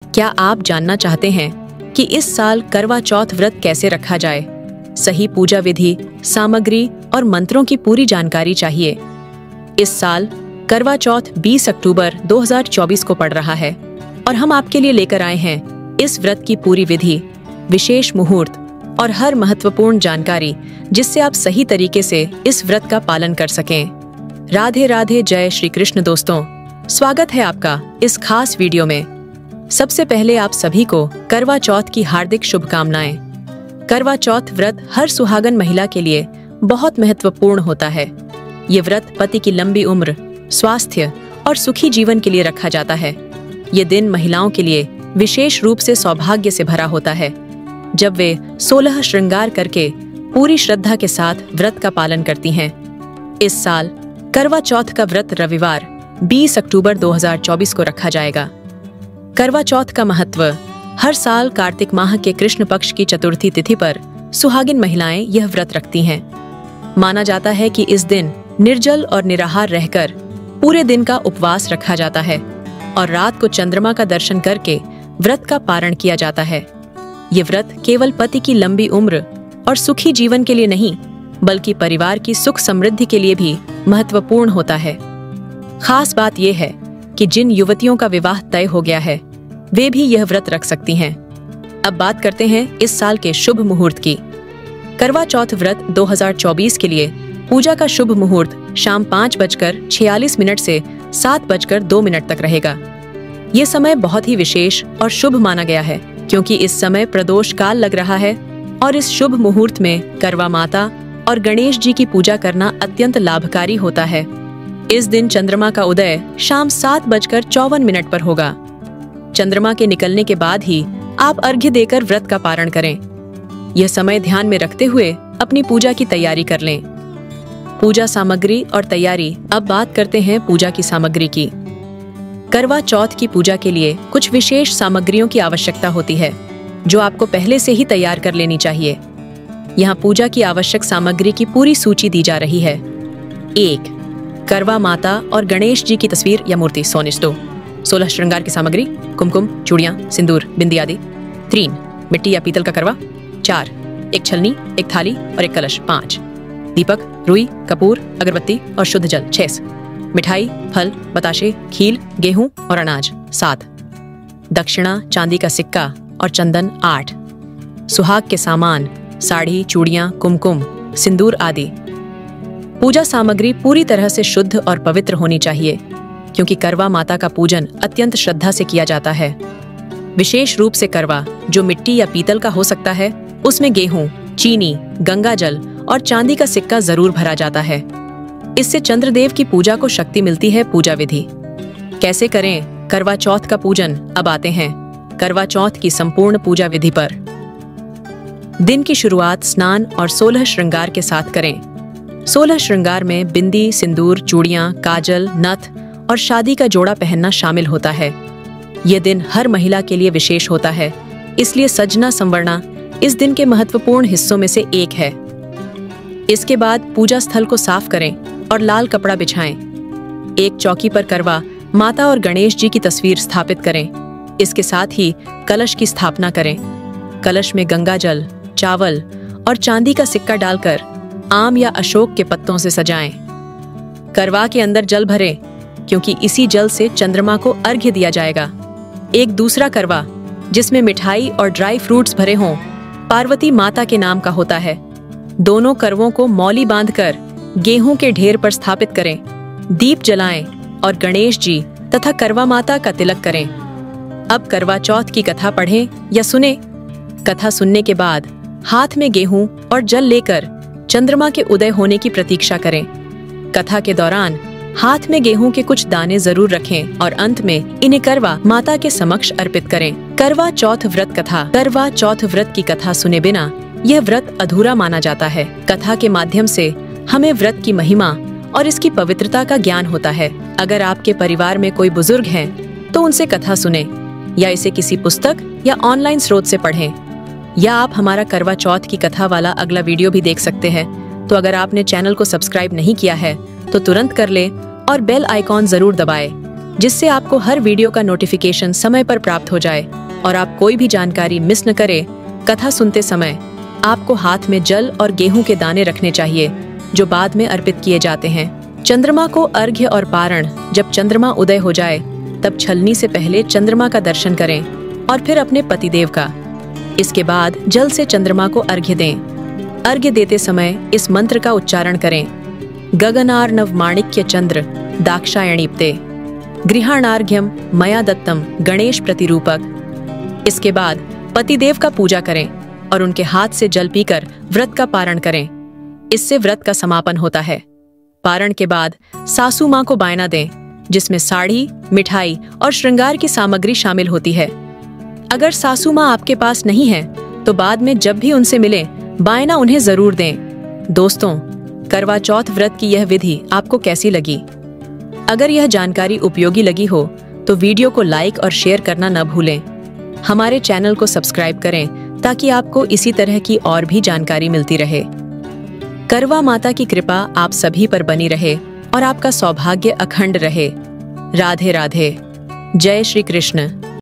क्या आप जानना चाहते हैं कि इस साल करवा चौथ व्रत कैसे रखा जाए? सही पूजा विधि, सामग्री और मंत्रों की पूरी जानकारी चाहिए। इस साल करवा चौथ 20 अक्टूबर 2024 को पड़ रहा है और हम आपके लिए लेकर आए हैं इस व्रत की पूरी विधि, विशेष मुहूर्त और हर महत्वपूर्ण जानकारी, जिससे आप सही तरीके से इस व्रत का पालन कर सकें। राधे राधे, जय श्री कृष्ण। दोस्तों, स्वागत है आपका इस खास वीडियो में। सबसे पहले आप सभी को करवा चौथ की हार्दिक शुभकामनाएं। करवा चौथ व्रत हर सुहागन महिला के लिए बहुत महत्वपूर्ण होता है। ये व्रत पति की लंबी उम्र, स्वास्थ्य और सुखी जीवन के लिए रखा जाता है। ये दिन महिलाओं के लिए विशेष रूप से सौभाग्य से भरा होता है, जब वे 16 श्रृंगार करके पूरी श्रद्धा के साथ व्रत का पालन करती हैं। इस साल करवा चौथ का व्रत रविवार 20 अक्टूबर 2024 को रखा जाएगा। करवा चौथ का महत्व: हर साल कार्तिक माह के कृष्ण पक्ष की चतुर्थी तिथि पर सुहागिन महिलाएं यह व्रत रखती हैं। माना जाता है कि इस दिन निर्जल और निराहार रहकर पूरे दिन का उपवास रखा जाता है और रात को चंद्रमा का दर्शन करके व्रत का पारण किया जाता है। ये व्रत केवल पति की लंबी उम्र और सुखी जीवन के लिए नहीं, बल्कि परिवार की सुख समृद्धि के लिए भी महत्वपूर्ण होता है। खास बात यह है कि जिन युवतियों का विवाह तय हो गया है, वे भी यह व्रत रख सकती हैं। अब बात करते हैं इस साल के शुभ मुहूर्त की। करवा चौथ व्रत 2024 के लिए पूजा का शुभ मुहूर्त शाम 5:46 से 7:02 तक रहेगा। ये समय बहुत ही विशेष और शुभ माना गया है, क्योंकि इस समय प्रदोष काल लग रहा है और इस शुभ मुहूर्त में करवा माता और गणेश जी की पूजा करना अत्यंत लाभकारी होता है। इस दिन चंद्रमा का उदय शाम 7:54 पर होगा। चंद्रमा के निकलने के बाद ही आप अर्घ्य देकर व्रत का पारण करें। यह समय ध्यान में रखते हुए अपनी पूजा की तैयारी कर लें। पूजा सामग्री और तैयारी। अब बात करते हैं पूजा की सामग्री की। करवा चौथ की पूजा के लिए कुछ विशेष सामग्रियों की आवश्यकता होती है, जो आपको पहले से ही तैयार कर लेनी चाहिए। यहाँ पूजा की आवश्यक सामग्री की पूरी सूची दी जा रही है। 1. करवा माता और गणेश जी की तस्वीर या मूर्ति सोनिष्टो। 16 श्रृंगार की सामग्री: कुमकुम, चूड़ियां, सिंदूर, बिंदी आदि। 3. मिट्टी या पीतल का करवा। 4. एक छलनी, एक थाली और एक कलश। 5. दीपक, रुई, कपूर, अगरबत्ती और शुद्ध जल। 6. मिठाई, फल, बताशे, खील, गेहूं और अनाज। 7. दक्षिणा, चांदी का सिक्का और चंदन। 8. सुहाग के सामान: साड़ी, चूड़ियां, कुमकुम, सिंदूर आदि। पूजा सामग्री पूरी तरह से शुद्ध और पवित्र होनी चाहिए, क्योंकि करवा माता का पूजन अत्यंत श्रद्धा से किया जाता है। विशेष रूप से करवा, जो मिट्टी या पीतल का हो सकता है, उसमें गेहूं, चीनी, गंगा जल और चांदी का सिक्का जरूर भरा जाता है। इससे चंद्रदेव की पूजा को शक्ति मिलती है। पूजा विधि कैसे करें करवा चौथ का पूजन? अब आते हैं करवा चौथ की संपूर्ण पूजा विधि पर। दिन की शुरुआत स्नान और 16 श्रृंगार के साथ करें। 16 श्रृंगार में बिंदी, सिंदूर, चूड़ियां, काजल, नथ और शादी का जोड़ा पहनना शामिल होता है। यह दिन हर महिला के लिए विशेष होता है, इसलिए सजना संवरना इस दिन के महत्वपूर्ण हिस्सों में से एक है। इसके बाद पूजा स्थल को साफ करें और लाल कपड़ा बिछाएं। एक चौकी पर करवा माता और गणेश जी की तस्वीर स्थापित करें। इसके साथ ही कलश की स्थापना करें। कलश में गंगा जल, चावल और चांदी का सिक्का डालकर आम या अशोक के पत्तों से सजाएं। करवा के अंदर जल भरें, क्योंकि इसी जल से चंद्रमा को अर्घ्य दिया जाएगा। एक दूसरा करवा, जिसमें मिठाई और ड्राई फ्रूट्स भरे हों, पार्वती माता के नाम का होता है। दोनों करवों को मौली बांधकर गेहूं के ढेर पर स्थापित करें। दीप जलाएं और गणेश जी तथा करवा माता का तिलक करें। अब करवा चौथ की कथा पढ़ें या सुने। कथा सुनने के बाद हाथ में गेहूं और जल लेकर चंद्रमा के उदय होने की प्रतीक्षा करें। कथा के दौरान हाथ में गेहूं के कुछ दाने जरूर रखें और अंत में इन्हें करवा माता के समक्ष अर्पित करें। करवा चौथ व्रत कथा। करवा चौथ व्रत की कथा सुने बिना यह व्रत अधूरा माना जाता है। कथा के माध्यम से हमें व्रत की महिमा और इसकी पवित्रता का ज्ञान होता है। अगर आपके परिवार में कोई बुजुर्ग हैं, तो उनसे कथा सुने या इसे किसी पुस्तक या ऑनलाइन स्रोत से पढ़ें। या आप हमारा करवा चौथ की कथा वाला अगला वीडियो भी देख सकते हैं। तो अगर आपने चैनल को सब्सक्राइब नहीं किया है, तो तुरंत कर ले और बेल आइकॉन जरूर दबाएं। जिससे आपको हर वीडियो का नोटिफिकेशन समय पर प्राप्त हो जाए और आप कोई भी जानकारी मिस न करें। कथा सुनते समय आपको हाथ में जल और गेहूं के दाने रखने चाहिए, जो बाद में अर्पित किए जाते हैं। चंद्रमा को अर्घ्य और पारण। जब चंद्रमा उदय हो जाए तब छलनी से पहले चंद्रमा का दर्शन करें और फिर अपने पतिदेव का। इसके बाद जल से चंद्रमा को अर्घ्य दें। अर्घ्य देते समय इस मंत्र का उच्चारण करें। गगनार्णव माणिक्य चंद्र दाक्षायणीप्ते गृहाणार्घ्यम मया दत्तम गणेश प्रतिरूपक। इसके बाद पतिदेव का पूजा करें और उनके हाथ से जल पीकर व्रत का पारण करें। इससे व्रत का समापन होता है। पारण के बाद सासू माँ को बायना दें, जिसमें साड़ी, मिठाई और श्रृंगार की सामग्री शामिल होती है। अगर सासू माँ आपके पास नहीं है तो बाद में जब भी उनसे मिले बायना उन्हें जरूर दें। दोस्तों, करवा चौथ व्रत की यह विधि आपको कैसी लगी? अगर यह जानकारी उपयोगी लगी हो तो वीडियो को लाइक और शेयर करना न भूलें। हमारे चैनल को सब्सक्राइब करें ताकि आपको इसी तरह की और भी जानकारी मिलती रहे। करवा माता की कृपा आप सभी पर बनी रहे और आपका सौभाग्य अखंड रहे। राधे राधे। जय श्री कृष्ण।